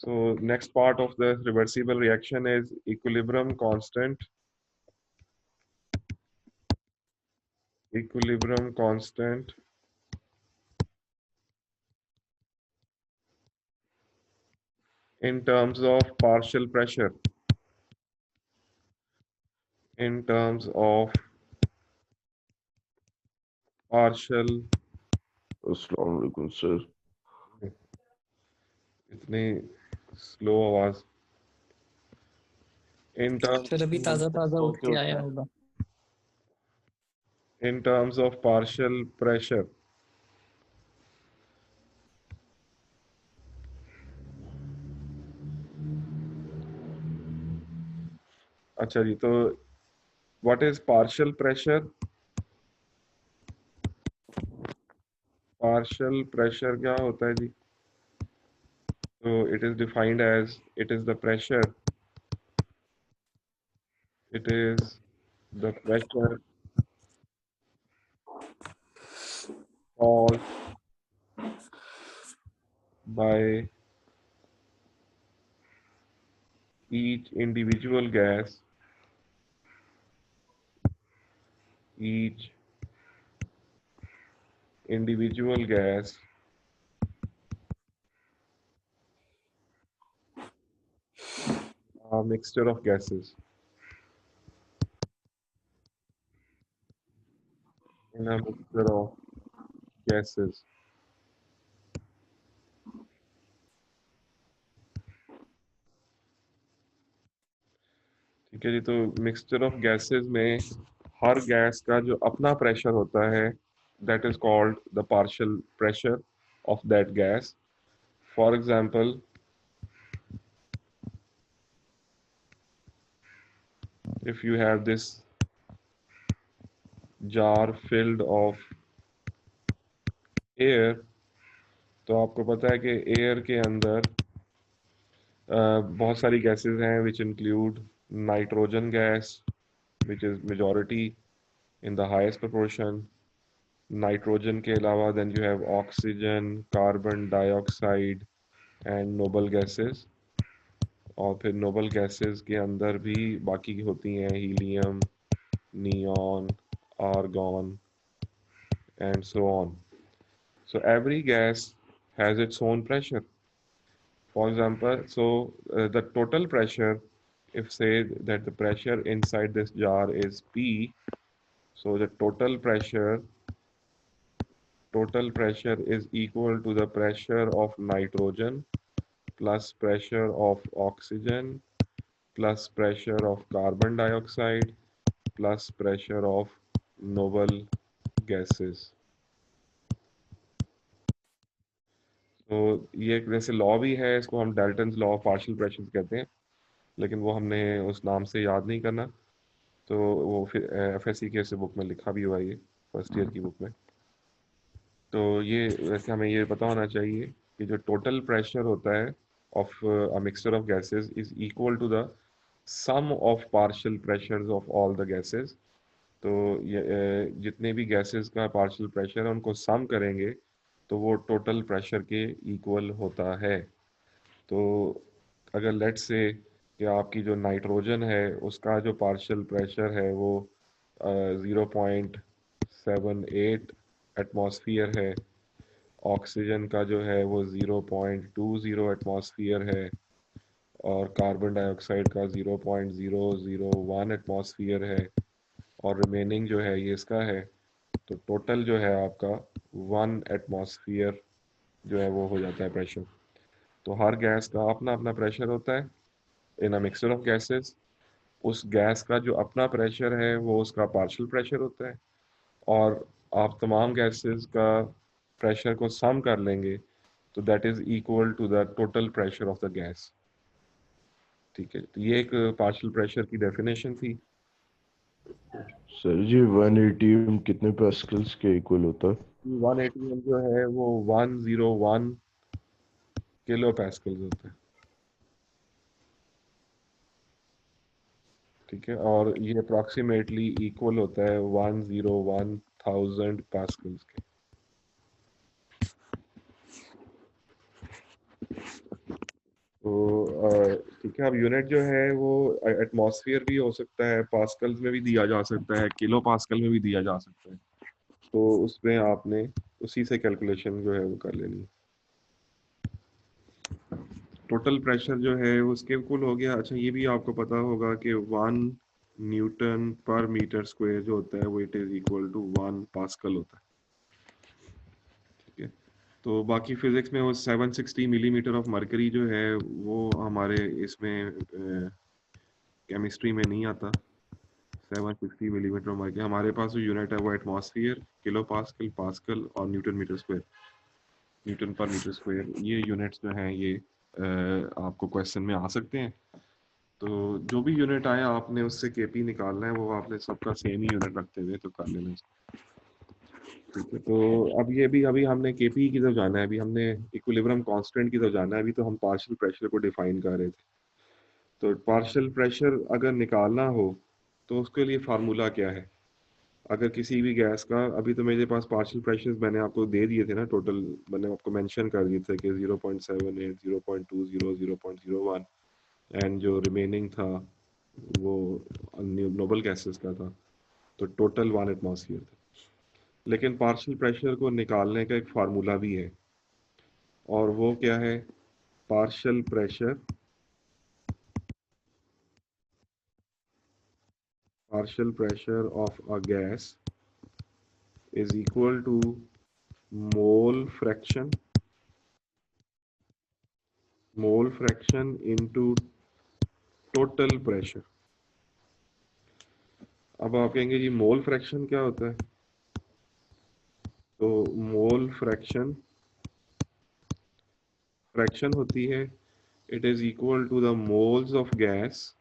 So next part of the reversible reaction is equilibrium constant. Equilibrium constant in terms of partial pressure. In terms of partial, अस्सलाम वालेकुम sir. इतनी slow आवाज। In terms फिर अभी ताज़ा ताज़ा उठ के आया होगा। in terms of partial pressure. अच्छा जी, तो what is partial pressure? Partial pressure क्या होता है जी? So it is defined as it is the pressure. It is the pressure caused by each individual gas, each individual gas a mixture of gases. In a mixture of gases. ठीक है जी, तो mixture of gases में हर gas का जो अपना pressure होता है that is called the partial pressure of that gas. For example, if you have this jar filled of air, तो आपको पता है कि एयर के अंदर बहुत सारी गैसेस हैं which include nitrogen gas which is majority in the highest proportion. Nitrogen के अलावा then you have oxygen, carbon dioxide and noble gases. और फिर नोबल गैसेस के अंदर भी बाकी होती हैं helium, neon, argon and so on. So every gas has its own pressure. For example, so the total pressure, if say that the pressure inside this jar is P, so the total pressure is equal to the pressure of nitrogen plus pressure of oxygen plus pressure of carbon dioxide plus pressure of noble gases. तो ये एक वैसे law भी है, इसको हम Dalton's law of partial pressure कहते हैं, लेकिन वो हमने उस नाम से याद नहीं करना. तो वो फिर एफएससी के बुक में लिखा भी हुआ है, ये फर्स्ट ईयर की बुक में. तो ये वैसे हमें ये पता होना चाहिए कि जो टोटल प्रेशर होता है of a mixture of gases is equal to the sum of partial pressures of all the gases. तो ये जितने भी गैसेस का पार्शियल प्रेशर है उनको सम करेंगे तो वो टोटल प्रेशर के इक्वल होता है. तो अगर लेट्स से कि आपकी जो नाइट्रोजन है उसका जो पार्शियल प्रेशर है वो 0.78 एटमॉस्फियर है, ऑक्सीजन का जो है वो 0.20 एटमॉस्फियर है, और कार्बन डाइऑक्साइड का 0.001 एटमॉस्फियर है, और रिमेनिंग जो है ये इसका है, तो टोटल जो है आपका 1 एटमॉस्फियर जो है वो हो जाता है प्रेशर. तो हर गैस का अपना अपना प्रेशर होता है इन अ मिक्सचर ऑफ गैसेस. उस गैस का जो अपना प्रेशर है वो उसका पार्शियल प्रेशर होता है, और आप तमाम गैसेस का प्रेशर को सम कर लेंगे तो that is equal to the total pressure of the gas. ठीक है, तो ये एक पार्शियल प्रेशर की डेफिनेशन थी. सर जी 1 कितने पास्कल्स के इक्वल होता है? 1 एटीएम जो है वो 101 किलो पैस्कल्स होता है. ठीक है, और ये अप्रॉक्सीमेटली इक्वल होता है 101,000 पास्कल्स के. ठीक है, अब यूनिट जो है वो एटमॉस्फेयर भी हो सकता है, पास्कल्स में भी दिया जा सकता है, किलो पास्कल में भी दिया जा सकता है। तो उसमें आपने उसी से कैलकुलेशन जो है वो कर लेनी है। टोटल प्रेशर जो है उसके कुल हो गया। अच्छा, ये भी आपको पता होगा कि 1 न्यूटन पर मीटर स्क्वायर जो होता है वो it is equal to 1 pascal होता है। ठीक है, तो बाकी फिजिक्स में वो 760 मिलीमीटर ऑफ मरकरी जो है वो हमारे इसमें केमिस्ट्री में नहीं आता। 760 मिलीमीटर मरकरी, हमारे पास जो यूनिट है वो एटमॉस्फेयर, किलो पास्कल, पास्कल और न्यूटन मीटर स्क्वायर, न्यूटन पर मीटर स्क्वायर, ये यूनिट्स जो हैं ये आपको क्वेश्चन में आ सकते हैं। तो जो भी यूनिट आए आपने उससे केपी निकालना है, वो आपने सबका सेम ही यूनिट रखते हुए तो कर लेना है। ठीक है, तो अब ये भी अभी हमने केपी की तरफ जाना है, अभी हमने इक्विलिब्रियम कांस्टेंट की तरफ जाना है। अभी तो हम पार्शियल प्रेशर को डिफाइन कर रहे थे। तो पार्शियल प्रेशर अगर निकालना हो तो उसके लिए फार्मूला क्या है? अगर किसी भी गैस का, अभी तो मेरे पास पार्शियल प्रेशर मैंने आपको दे दिए थे ना, टोटल मैंने आपको मेंशन कर दिए थे कि 0.78, 0.20, 0.01, एंड जो रिमेनिंग था वो नोबल गैसेस का था। तो टोटल 1 एटमॉस्फेयर था। लेकिन पार्शियल प्रेशर को निकालने का एक फार्मूला भी है, और वो क्या है? Partial pressure, partial pressure of a gas is equal to mole fraction into total pressure। अब आप कहेंगे जी मोल फ्रैक्शन क्या होता है? तो मोल फ्रैक्शन होती है, it is equal to the moles of gas.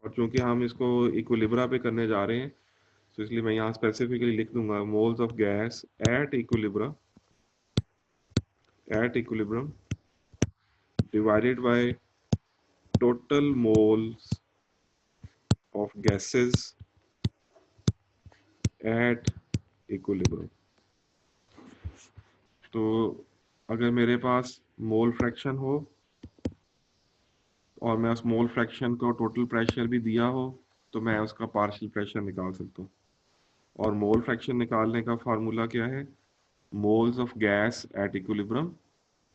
और चूंकि हम इसको इक्विलिब्रा पे करने जा रहे हैं तो इसलिए मैं यहाँ स्पेसिफिकली लिख दूंगा moles of gas at equilibrium divided by total moles of gases at equilibrium। तो अगर मेरे पास मोल फ्रैक्शन हो और मैं उस मोल फ्रैक्शन को टोटल प्रेशर भी दिया हो तो मैं उसका पार्शियल प्रेशर निकाल सकता हूँ। और मोल फ्रैक्शन निकालने का फार्मूला क्या है? Moles of gas at equilibrium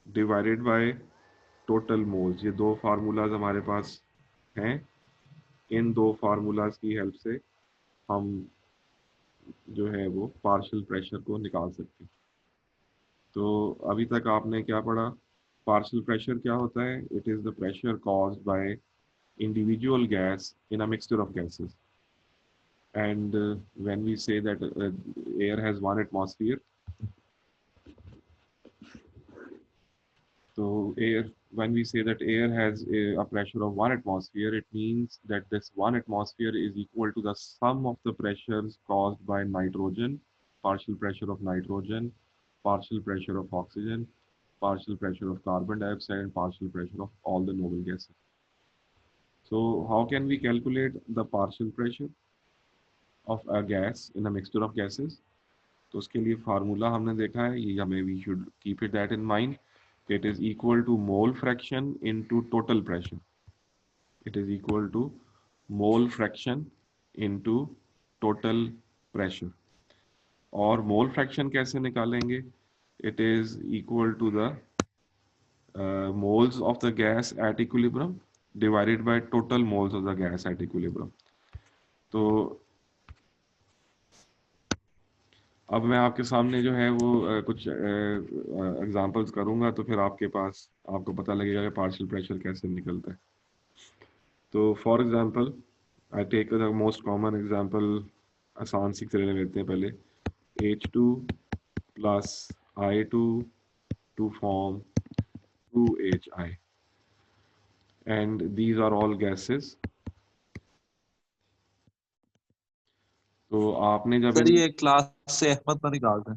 divided by total moles. ये दो फार्मूलाज हमारे पास हैं। इन दो फार्मूलाज की हेल्प से हम जो है वो पार्शियल प्रेशर को निकाल सकते हैं। तो अभी तक आपने क्या पढ़ा? पार्शियल प्रेशर क्या होता है? It is the pressure caused by individual gas in a mixture of gases. And when we say that air has 1 atmosphere, so air, when we say that air has a pressure of 1 atmosphere, it means that this 1 atmosphere is equal to the sum of the pressures caused by nitrogen, partial pressure of nitrogen, partial pressure of oxygen, partial pressure of carbon dioxide, and partial pressure of all the noble gases. So how can we calculate the partial pressure of a gas in a mixture of gases? तो उसके लिए formula हमने देखा है, ये हमें we should keep it that in mind, it is equal to mole fraction into total pressure। it is equal to mole fraction into total pressure। और mole fraction कैसे निकालेंगे? it is equal to the moles of the gas at equilibrium divided by total moles of the gas at equilibrium। तो अब मैं आपके सामने जो है वो कुछ एग्जांपल्स करूंगा, तो फिर आपके पास आपको पता लगेगा कि पार्शियल प्रेशर कैसे निकलता है। तो for example I take the most common example, आसान सी तरह लेते हैं पहले। H2 plus I2 to form 2HI, and these are all gases। तो आपने जब सर ये क्लास से अहमद ना निकाल दें।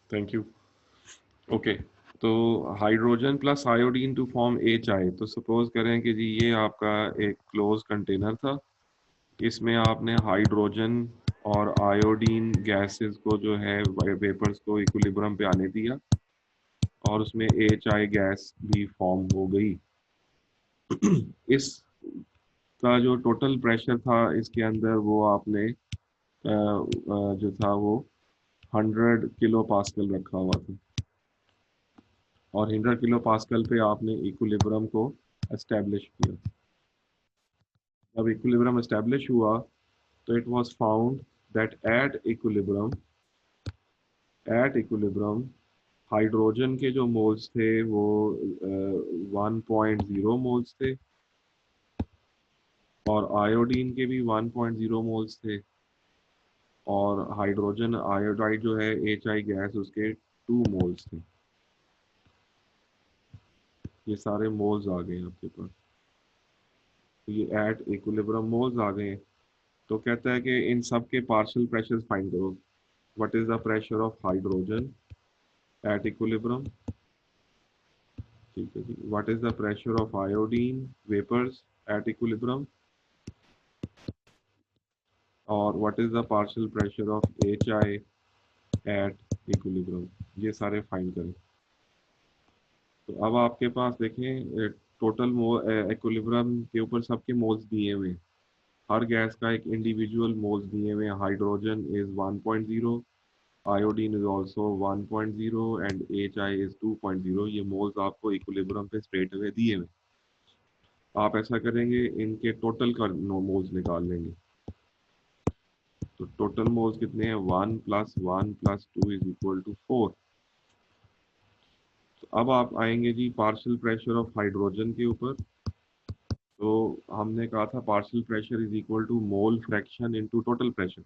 Thank you. ओके, तो hydrogen plus iodine to form HI। तो सपोज करें कि जी ये आपका एक क्लोज कंटेनर था, इसमें आपने हाइड्रोजन और आयोडीन गैसेस को जो है वेपर्स को इक्विलिब्रियम पे आने दिया और उसमें HI गैस भी फॉर्म हो गई। इस का जो टोटल प्रेशर था इसके अंदर वो आपने जो था वो 100 किलो पास्कल रखा हुआ था और 100 किलो पास्कल पे आपने इक्विलिब्रियम को एस्टेब्लिश किया। जब इक्विलिब्रियम एस्टेब्लिश हुआ तो it was found that at equilibrium hydrogen के जो मोल्स थे वो 1.0 मोल्स थे और आयोडीन के भी 1.0 मोल्स थे और हाइड्रोजन आयोडाइड जो है HI गैस उसके 2 मोल्स थे। ये सारे मोल्स आ गए आपके पास, तो ये एट इक्विलिब्रियम मोल्स आ गए। तो कहता है कि इन सब के पार्शियल प्रेशर फाइंड करो। What is the pressure of hydrogen at equilibrium, ठीक है जी। What is the pressure of iodine vapours at equilibrium और what is the partial pressure of HI at equilibrium, ये सारे फाइंड करें। तो अब आपके पास देखें टोटल इक्विलिब्रियम के ऊपर सबके मोल्स दिए हुए हैं, हर गैस का एक इंडिविजुअल मोल्स दिए हुए हैं। Hydrogen is 1.0, iodine is also 1.0 and HI is 2.0। ये मोल्स आपको इक्विलिब्रियम पे स्ट्रेट अवे दिए हुए। आप ऐसा करेंगे इनके टोटल का मोल्स निकाल लेंगे। तो टोटल मोल्स कितने हैं, 1 + 1 + 2 इज इक्वल टू 4। तो अब आप आएंगे जी पार्शियल प्रेशर ऑफ हाइड्रोजन के ऊपर। तो हमने कहा था partial pressure is equal to mole fraction into total pressure.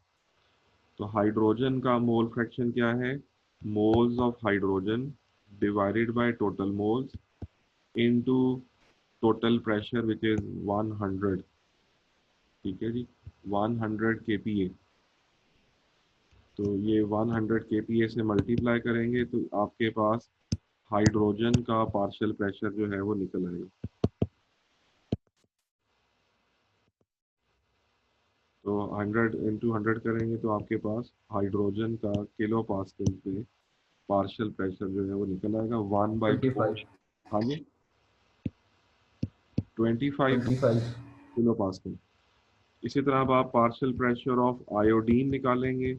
तो हाइड्रोजन का मोल फ्रैक्शन क्या है, moles of hydrogen divided by total moles into total pressure which is 100। ठीक है जी, 100 kPa। तो ये 100 kPa से मल्टीप्लाई करेंगे तो आपके पास हाइड्रोजन का पार्शियल प्रेशर जो है वो निकल आएगा। तो 100 × 100 करेंगे तो आपके पास हाइड्रोजन का किलो पास्कल पे पार्शियल प्रेशर जो है वो निकल आएगा 1/4। हाँ जी, 25 किलो पास्कल। इसी तरह अब आप पार्शियल प्रेशर ऑफ आयोडीन निकालेंगे,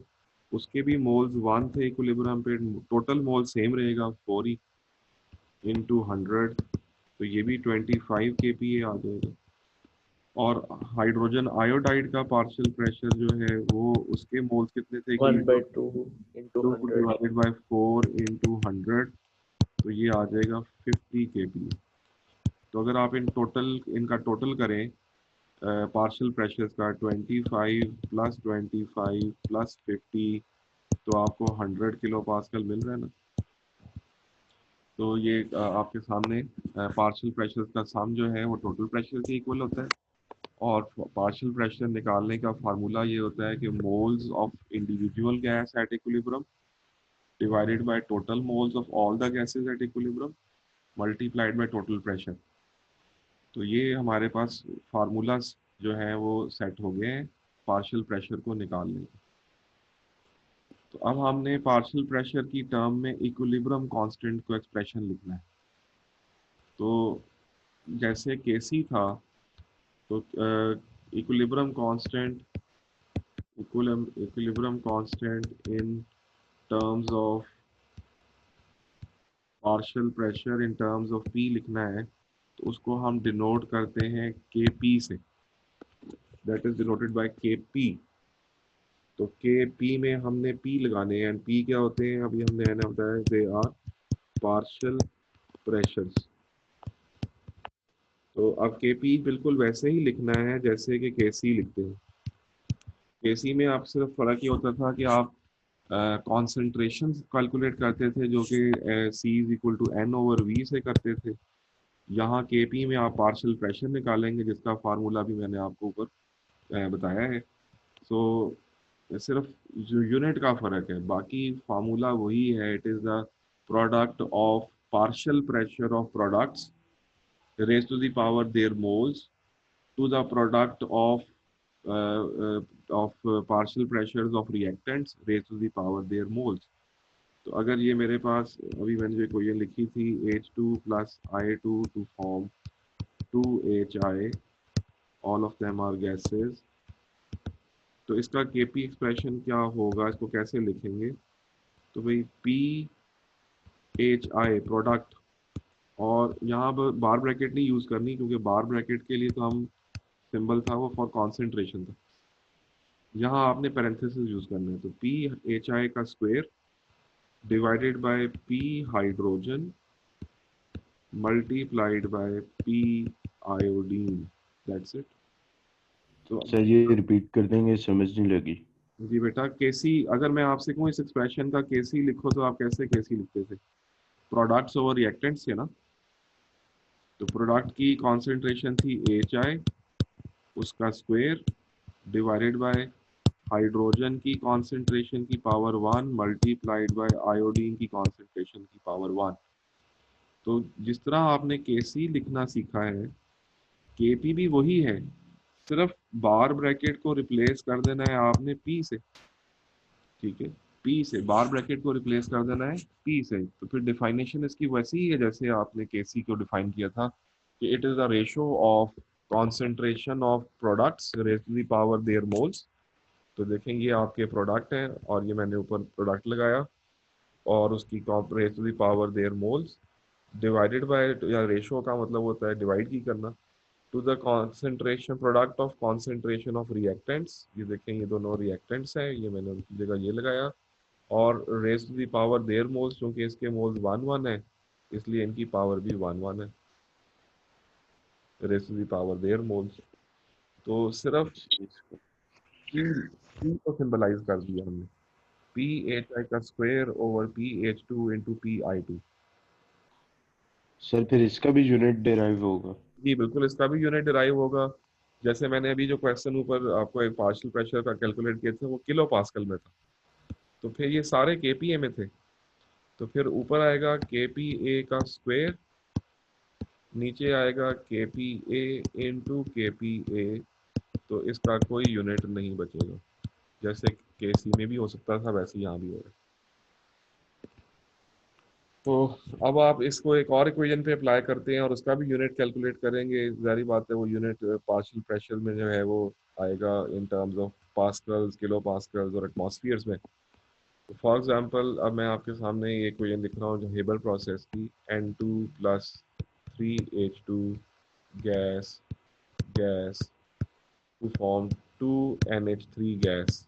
उसके भी मोल्स 1 थे इक्विलिब्रियम पे, टोटल मोल सेम रहेगा 4 ही इंटू 100, तो ये भी 25 kPa आ जाएगा। और हाइड्रोजन आयोडाइड का पार्शियल प्रेशर जो है वो उसके मोल्स कितने थे, 1/2 into 2 100. डिवाइडेड बाय 4 इंटू 100, तो ये आ जाएगा 50 kPa। तो अगर आप इनका टोटल करें पार्शियल प्रेशर्स का 25 + 25 + 50, तो आपको 100 किलो पास्कल मिल रहा है ना। तो ये आपके सामने पार्शियल प्रेशर्स का सम जो है वो टोटल प्रेशर के इक्वल होता है। और पार्शियल प्रेशर निकालने का फार्मूला ये होता है कि moles of individual gas at equilibrium divided by total moles of all the gases at equilibrium multiplied by total pressure. तो ये हमारे पास फार्मूलाज जो हैं वो सेट हो गए हैं पार्शियल प्रेशर को निकालने। तो अब हमने पार्शियल प्रेशर की टर्म में इक्विलिब्रियम कांस्टेंट को एक्सप्रेशन लिखना है। तो जैसे केसी था तो equilibrium constant in terms of partial pressure in terms of P लिखना है, तो उसको हम डिनोट करते हैं के पी से, दैट इज डिनोटेड बाय के पी। तो के पी में हमने पी लगाने हैं, पी क्या होते हैं अभी हमने ना बताया, दे आर पार्शियल प्रेशर्स। तो अब के पी बिल्कुल वैसे ही लिखना है जैसे कि के सी लिखते हैं। के सी में आप सिर्फ फ़र्क ये होता था कि आप कॉन्सेंट्रेशन कैलकुलेट करते थे जो कि C is equal to N/V से करते थे। यहाँ के पी में आप पार्शियल प्रेशर निकालेंगे जिसका फार्मूला भी मैंने आपको ऊपर बताया है। सो सिर्फ जो यूनिट का फ़र्क है, बाकी फार्मूला वही है। It is the product of partial pressure of products raised to the power their moles to the product of partial pressures of reactants raised to the power their moles. तो अगर ये मेरे पास अभी मैंने जो इक्वेशन लिखी थी H2 plus I2 to form 2HI, all of them are gases, तो इसका Kp एक्सप्रेशन क्या होगा, इसको कैसे लिखेंगे? तो भाई PHI प्रोडक्ट, और यहाँ पर बार ब्रैकेट नहीं यूज करनी क्योंकि बार ब्रैकेट के लिए तो हम सिंबल था वो फॉर कॉन्सेंट्रेशन था, यहाँ आपने पैरेंथेसिस यूज करना है। तो PHI का square divided by P hydrogen multiplied by P iodine, that's it. तो सर ये रिपीट कर देंगे, समझ नहीं लगी। जी बेटा, केसी अगर मैं आपसे कहूँ इस एक्सप्रेशन का केसी लिखो तो आप कैसे केसी लिखते थे? प्रोडक्ट्स ओवर रिएक्टेंट्स थे ना। तो प्रोडक्ट की कॉन्सेंट्रेशन थी HI, उसका स्क्वायर डिवाइडेड बाय हाइड्रोजन की कॉन्सेंट्रेशन की पावर 1 मल्टीप्लाइड बाय आयोडीन की कॉन्सेंट्रेशन की पावर 1। तो जिस तरह आपने केसी लिखना सीखा है, केपी भी वही है, सिर्फ बार ब्रैकेट को रिप्लेस कर देना है आपने पी से। ठीक है, पी से बार ब्रैकेट को रिप्लेस कर देना है पी से। तो फिर डिफाइनेशन इसकी वैसी ही है जैसे आपने केसी को डिफाइन किया था कि it is the ratio of concentration of products raise to the power their moles. तो देखेंगे ये आपके प्रोडक्ट हैं और ये मैंने ऊपर प्रोडक्ट लगाया और उसकी raise to the power their moles divided by, या रेशियो का मतलब होता है डिवाइड की करना, to the concentration product of concentration of reactants. ये देखें ये दोनों रिएक्टेंट्स हैं, ये मैंने उनकी जगह ये लगाया, और raise to the power their moles, क्योंकि इसके मोल्स 1 1 है इसलिए इनकी पावर भी 1 1 है, raise to the power their moles. तो सिर्फ पी को सिंबलाइज कर दिया हमने, पी एच आई का square over PH2 into PI2। Sir फिर इसका भी यूनिट डिराइव होगा? जी बिल्कुल, इसका भी यूनिट डिराइव होगा। जैसे मैंने अभी जो क्वेश्चन ऊपर आपको एक पार्शियल प्रेशर का कैलकुलेट किए थे वो किलो पास्कल में था, तो फिर ये सारे केपीए में थे। तो फिर ऊपर आएगा KPA का स्क्वायर, नीचे आएगा KPA इंटू KPA, तो इसका कोई यूनिट नहीं बचेगा। जैसे केसी में भी हो सकता था वैसे यहाँ भी होगा। तो अब आप इसको एक और इक्वेशन पे अप्लाई करते हैं और उसका भी यूनिट कैलकुलेट करेंगे। जारी बात है वो यूनिट पार्शियल प्रेशर में जो है वो आएगा in terms of pascals, kilo pascals और एटमॉस्फियर्स में। फॉर एग्जांपल अब मैं आपके सामने ये इक्वेशन लिख रहा हूँ जो हेबर प्रोसेस की, N2 plus 3H2 gas gas to form 2NH3 gas,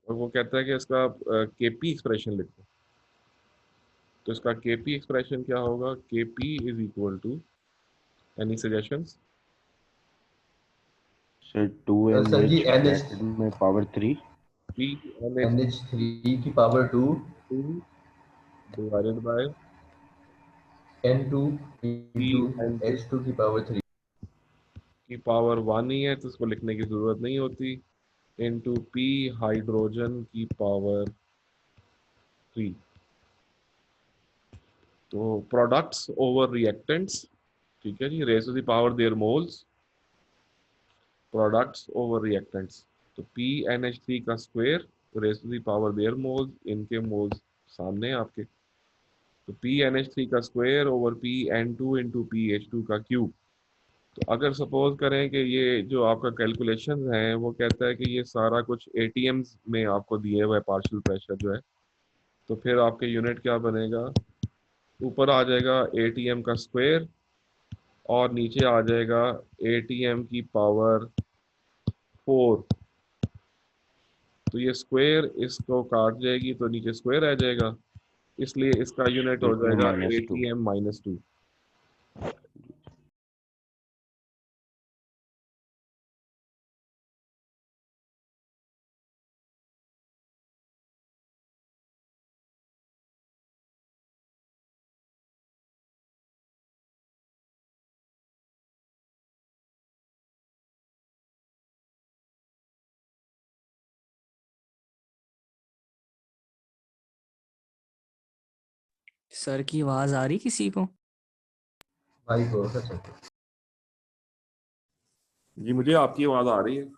और वो कहता है कि इसका केपी एक्सप्रेशन लिखो। तो इसका केपी एक्सप्रेशन क्या होगा? KP is equal to, any suggestions? Sir 2 sir ji NH NH bracket में पावर 3, पी NH2 NH3 की power 2 divided by N2 P into N2 H2 की पावर 3। की पावर 1 ही है तो इसको लिखने की जरूरत नहीं होती, इंटू पी हाइड्रोजन की पावर 3। तो प्रोडक्ट्स ओवर रिएक्टेंट्स, ठीक है जी, raise to the power their moles, products over reactants. तो PNH3 का square raise to the power their moles, इनके मोल्स सामने हैं आपके, तो PNH3 का square over PN2 into PH2 का क्यूब। तो अगर सपोज करें कि ये जो आपका कैलकुलेशन है वो कहता है कि ये सारा कुछ ATMs में आपको दिए हुए पार्शियल प्रेशर जो है, तो फिर आपके यूनिट क्या बनेगा? ऊपर आ जाएगा ATM का स्क्वायर और नीचे आ जाएगा ATM की पावर 4। तो ये स्क्वायर इसको काट जाएगी तो नीचे स्क्वायर आ जाएगा, इसलिए इसका यूनिट हो ATM जाएगा -2। ATM-2। सर की आवाज आ रही किसी को? भाई थोड़ा सा चेक। जी मुझे आपकी आवाज आ रही है।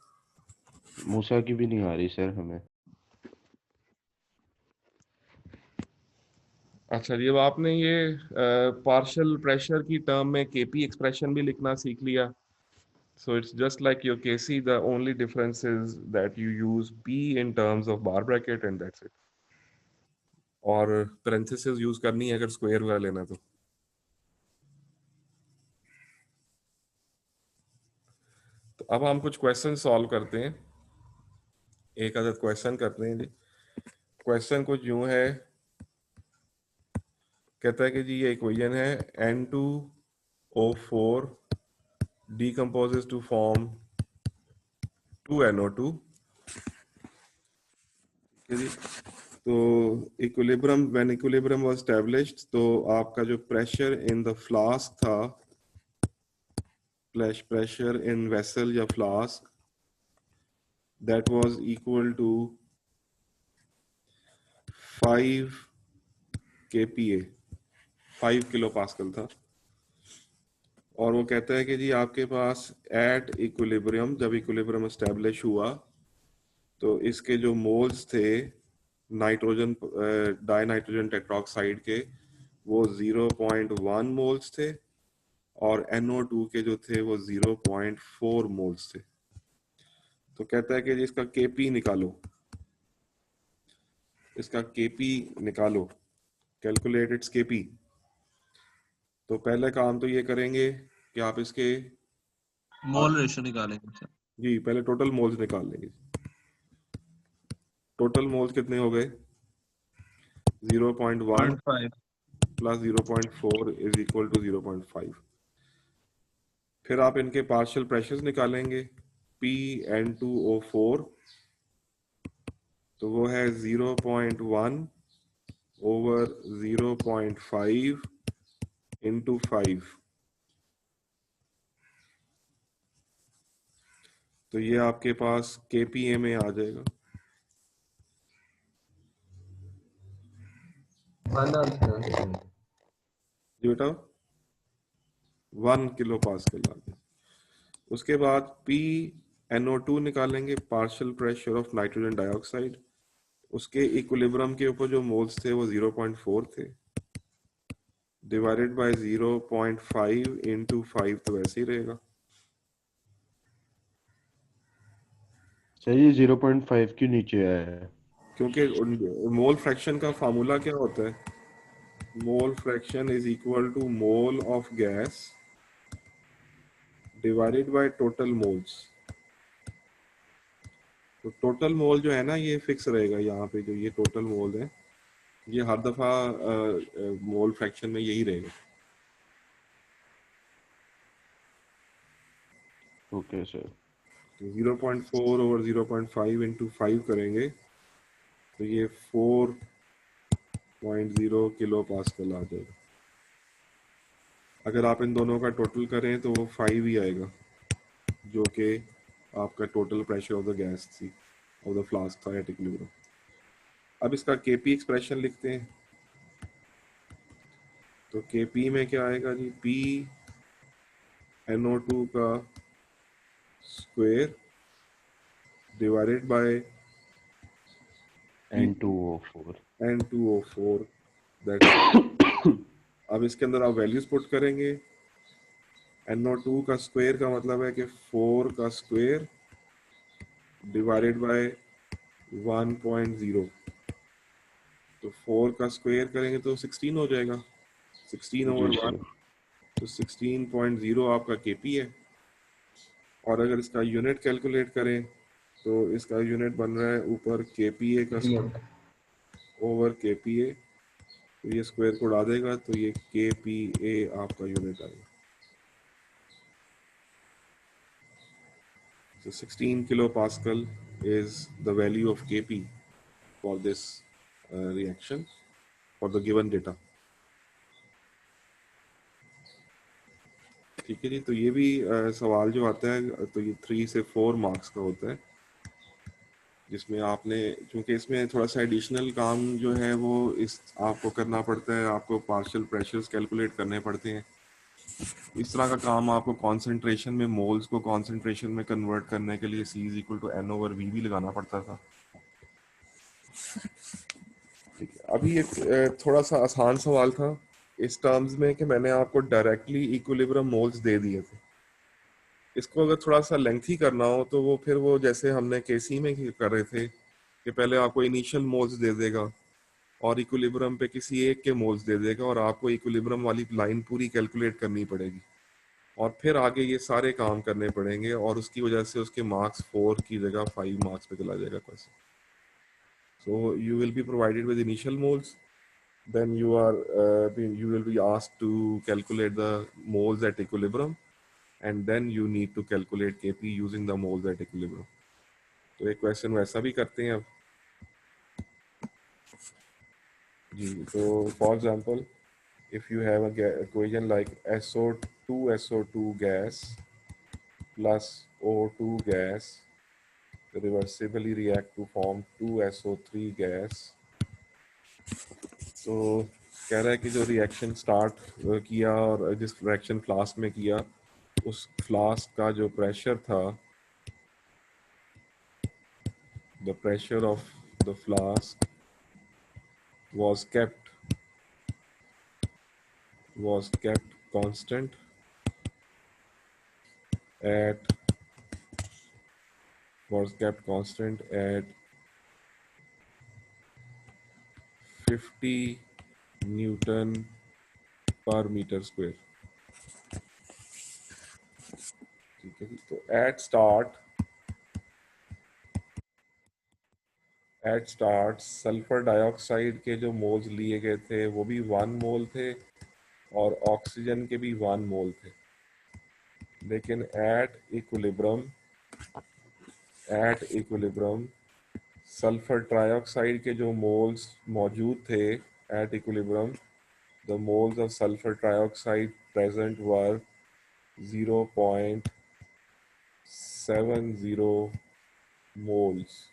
मूसा की भी नहीं आ रही सर हमें। अच्छा जी, अब आपने ये पार्शियल प्रेशर की टर्म में केपी एक्सप्रेशन भी लिखना सीख लिया। So it's just like your Kc, the only difference is that you use P in terms of bar bracket and that's it. और parenthesis यूज करनी है अगर स्क्वायर वाला लेना तो अब हम कुछ क्वेश्चन सॉल्व करते हैं। एक आदत क्वेश्चन करते हैं जी। क्वेश्चन कुछ यूं है, कहता है कि जी ये इक्वेशन है N2O4 decomposes to form 2NO2। ठीक है जी। तो equilibrium, when equilibrium was established, तो आपका जो प्रेशर इन द फ्लास्क था, pressure in vessel या flask, that was equal to 5 kPa, 5 kilo pascal था। और वो कहता है कि जी आपके पास एट इक्विलिब्रियम, जब इक्विलिब्रियम एस्टेब्लिश हुआ तो इसके जो मोल्स थे नाइट्रोजन डाई नाइट्रोजन टेट्राऑक्साइड के, वो 0.1 मोल्स थे और NO2 के जो थे वो 0.4 मोल्स थे। तो कहता है कि जी इसका केपी निकालो, इसका केपी निकालो, कैलकुलेट इट्स केपी। तो पहले काम तो ये करेंगे कि आप इसके मोल रेशियो निकालेंगे सर। जी पहले टोटल मोल्स निकाल लेंगे। टोटल मोल्स कितने हो गए? 0.1 0.5 प्लस 0.4 इज इक्वल टू 0.5। फिर आप इनके पार्शियल प्रेशर्स निकालेंगे। PN2O4 तो वो है 0.1 ओवर 0.5 इंटू 5। तो ये आपके पास KPA में आ जाएगा। जी बेटा 1 किलो पास्कल आ गया। उसके बाद PNO2 निकालेंगे, partial pressure of nitrogen dioxide. उसके इक्विलिब्रियम के ऊपर जो मोल्स थे वो 0.4 थे, डिवाइडेड बाय 0.5 इंटू 5, तो वैसे ही रहेगा। सर ये 0.5 क्यों नीचे आया है? क्योंकि मोल फ्रैक्शन का फार्मूला क्या होता है? Mole fraction is equal to mole of gas divided by total moles. तो टोटल मोल जो है ना ये फिक्स रहेगा, यहाँ पे जो ये टोटल मोल है ये हर दफा मोल फ्रैक्शन में यही रहेगा। Okay sir. 0.4 ओवर 0.5 इंटू 5 करेंगे तो ये 4.0 किलो पास्कल आ जाएगा। अगर आप इन दोनों का टोटल करें तो वो 5 ही आएगा, जो कि आपका total pressure of the gas थी, ऑफ द फ्लास्क था एट इक्विलिब्रियम। अब इसका केपी एक्सप्रेशन लिखते हैं। तो केपी में क्या आएगा जी? पी NO2 का square divided by N2O4। N2O4, that's. अब इसके अंदर आप वैल्यूज पुट करेंगे। NO2 का स्क्वायर का मतलब है कि 4 का स्क्वायर डिवाइडेड बाय 1.0। तो 4 का स्क्वायर करेंगे तो 16 हो जाएगा, 16 जी ओवर 1, सर। तो 16.0 आपका केपी है। और अगर इसका यूनिट कैलकुलेट करें तो इसका यूनिट बन रहा है ऊपर केपीए का ओवर केपीए, तो ये स्क्वायर को उड़ा देगा तो ये केपीए आपका यूनिट आएगा। So 16 kilopascal is the value of Kp for this reaction for the given data। ठीक है जी। तो ये भी सवाल जो आता है तो ये 3 से 4 मार्क्स का होता है। जिसमें आपने, क्योंकि इसमें थोड़ा सा एडिशनल काम जो है वो इस आपको करना पड़ता है, आपको पार्शियल प्रेशर्स कैलकुलेट करने पड़ते हैं। इस तरह का काम आपको कंसंट्रेशन में, मोल्स को कंसंट्रेशन में कन्वर्ट करने के लिए C is equal to N/V भी लगाना पड़ता था। ठीक है, अभी एक थोड़ा सा आसान सवाल था इस टर्म्स में कि मैंने आपको डायरेक्टली इक्विलिब्रियम मोल्स दे दिए थे। इसको अगर थोड़ा सा लेंथी करना हो तो वो फिर वो जैसे हमने केसी में कर रहे थे कि पहले आपको इनिशियल मोल्स दे देगा और इक्विलिब्रियम पे किसी एक के मोल्स दे देगा और आपको इक्विलिब्रियम वाली लाइन पूरी कैलकुलेट करनी पड़ेगी और फिर आगे ये सारे काम करने पड़ेंगे और उसकी वजह से उसके मार्क्स 4 की जगह 5 मार्क्स पे चला जाएगा question. So you will be provided with initial moles, then you will be asked to calculate the moles at equilibrium and then you need to calculate Kp using the moles at equilibrium. तो एक question वैसा भी करते हैं अब जी। तो for example if you have a equation like SO2 gas plus O2 gas reversibly react to form 2SO3 gas, तो कह रहा है कि जो रिएक्शन स्टार्ट किया और जिस रिएक्शन फ्लास्क में किया उस फ्लास्क का जो प्रेशर था, the pressure of the flask was kept constant at 50 Newton पर मीटर स्क्वायर। ठीक है जी। तो एट स्टार्ट सल्फर डाइऑक्साइड के जो मोल्स लिए गए थे वो भी 1 मोल थे और ऑक्सीजन के भी 1 मोल थे, लेकिन एट इक्विलिब्रियम सल्फर ट्राइऑक्साइड के जो मोल्स मौजूद थे at equilibrium, the moles of sulphur trioxide present were 0.70 moles.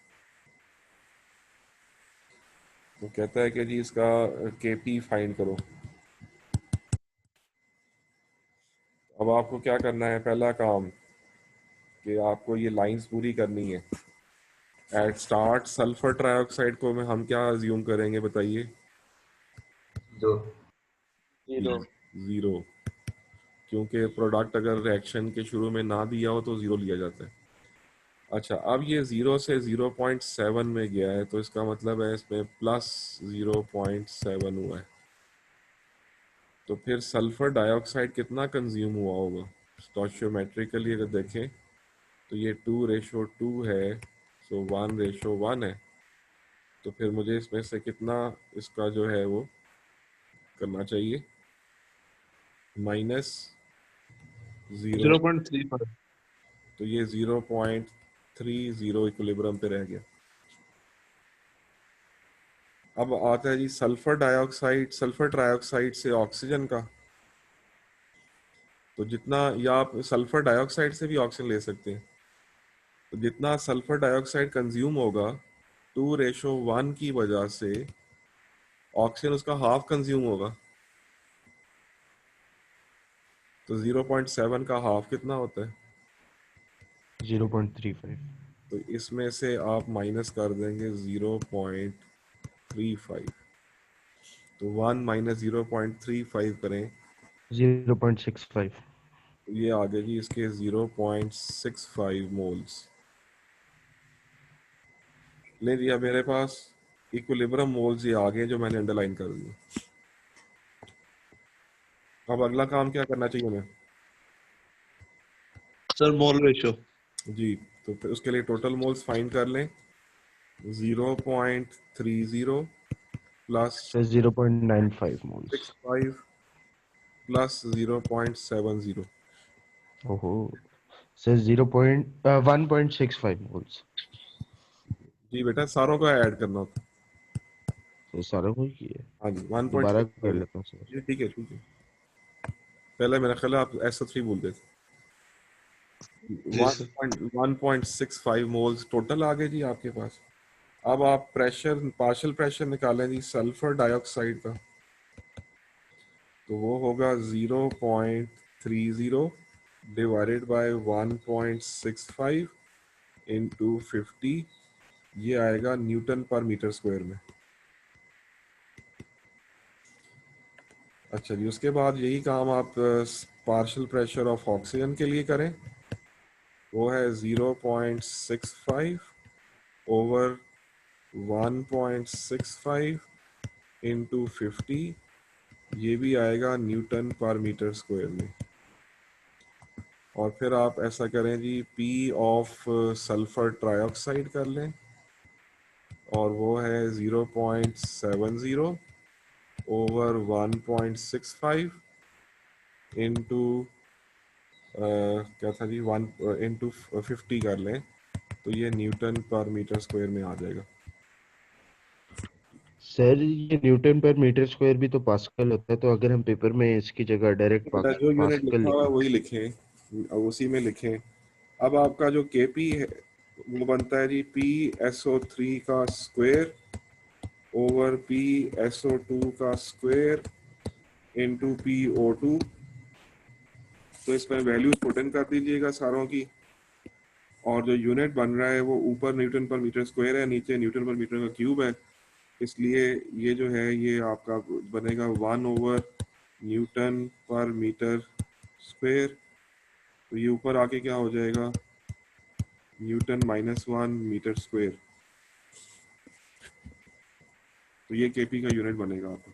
तो कहता है कि जी इसका Kp फाइंड करो। अब आपको क्या करना है, पहला काम कि आपको ये लाइंस पूरी करनी है। एट स्टार्ट सल्फर ट्राइऑक्साइड को में हम क्या अज्यूम करेंगे बताइए? जो जीरो, क्योंकि प्रोडक्ट अगर रिएक्शन के शुरू में ना दिया हो तो जीरो लिया जाता है। अच्छा, अब ये 0 से 0.7 में गया है तो इसका मतलब है इसमें प्लस 0.7 हुआ है। तो फिर सल्फर डाइऑक्साइड कितना कंज्यूम हुआ होगा? स्टोइचियोमेट्रिकली अगर देखें तो ये 2:2 है, सो 1:1 है। तो फिर मुझे इसमें से कितना इसका जो है वो करना चाहिए, -0, 0.35। तो ये 0.30 इक्विलिब्रियम पे रह गया। अब आता है जी सल्फर ट्राइऑक्साइड से ऑक्सीजन का, तो जितना, या आप सल्फर डाइऑक्साइड से भी ऑक्सीजन ले सकते हैं, तो जितना सल्फर डाइऑक्साइड कंज्यूम होगा 2:1 की वजह से ऑक्सीजन उसका हाफ कंज्यूम होगा। तो 0.7 का हाफ कितना होता है? 0.35। तो इसमें से आप माइनस कर देंगे 0.35, तो 1 माइनस 0.35 करें 0.65। तो ये आ गया जी इसके 0.65 मोल्स। ले लिया मेरे पास इक्विलिब्रियम मोल्स, ये आ गए जो मैंने अंडरलाइन कर दिए। अब अगला काम क्या करना चाहिए हमें? Sir mole ratio. जी, तो फिर उसके लिए टोटल मोल्स फाइंड कर लें। 0.30 प्लस सर 0.95 मोल्स। 65 प्लस 0.70। ओहो, सर 1.65 मोल्स। जी बेटा, सारों का ऐड करना होता है। सर सारा कुछ ही है। हाँ जी, दोबारा कर 1.65। लेता हूँ सर। जी ठीक है ठीक है। पहले मेरा ख्याल है आप SO3 बोल रहे थे। जी सर। 1.65 मोल्स टोटल आ गए जी आपके पास। अब आप प्रेशर, पार्शियल प्रेशर निकालें जी सल्फर डाइऑक्साइड का, तो वो होगा 0.30 डिवाइडेड बाय 1.65 इंटू 50, ये आएगा न्यूटन पर मीटर स्क्वायर में। अच्छा जी, उसके बाद यही काम आप पार्शियल प्रेशर ऑफ ऑक्सीजन के लिए करें, वो है 0.65 ओवर 1.65 इंटू 50, ये भी आएगा न्यूटन पर मीटर स्क्वायर में। और फिर आप ऐसा करें जी, पी ऑफ सल्फर ट्राइऑक्साइड कर लें, और वो है 0.70 ओवर 1.65 इंटू क्या था जी 1 इंटू 50 कर लें, तो ये न्यूटन पर मीटर स्क्वायर में आ जाएगा। सर ये न्यूटन पर मीटर स्क्वायर भी तो पास्कल होता है, तो अगर हम पेपर में इसकी जगह डायरेक्ट बेटा जो यूनिट पास्कल लिखा हुआ है लिखें। वही लिखें, अब उसी में लिखें। अब आपका जो केपी है वो बनता है जी PSO3 का स्क्वायर ओवर PSO2 का स्क्वायर इंटू PO2। तो इसमें वैल्यूज पुट इन कर दीजिएगा सारों की, और जो यूनिट बन रहा है वो ऊपर न्यूटन पर मीटर स्क्वायर है, नीचे न्यूटन पर मीटर का क्यूब है, इसलिए ये जो है ये आपका बनेगा 1 ओवर न्यूटन पर मीटर स्क्वायर। तो ये ऊपर आके क्या हो जाएगा, न्यूटन -1 मीटर स्क्वायर। तो ये केपी का यूनिट बनेगा आपका।